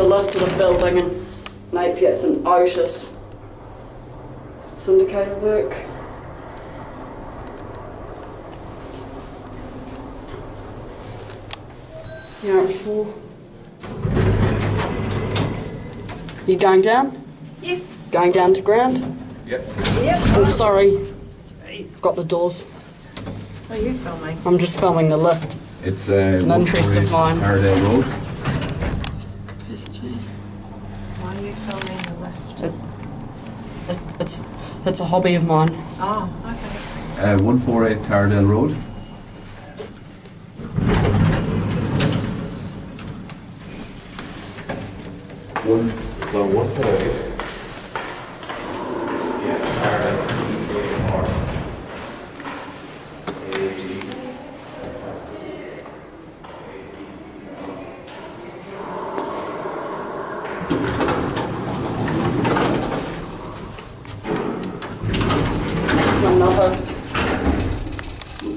the lift of the building in Napier. It's an OTIS. It's syndicated work. You're at 4. You going down? Yes. Going down to ground? Yep. Oh, sorry. Jeez. Got the doors. What are you filming? I'm just filming the lift. It's an interest of mine. Paradale Road. What's the capacity? Why are you filming the lift? It's a hobby of mine. Oh, okay. 148 Paradale Road. So 148. Yeah, Paradale.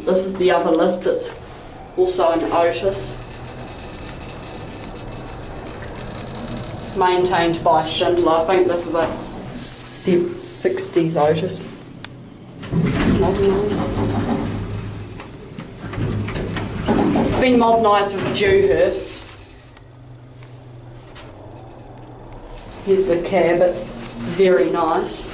This is the other lift that's also an OTIS. It's maintained by Schindler. I think this is a 60's OTIS. It's been modernised with Dewhurst. Here's the cab, it's very nice.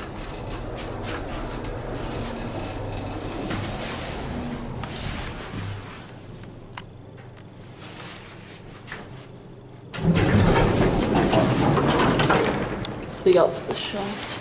It's the up the shaft.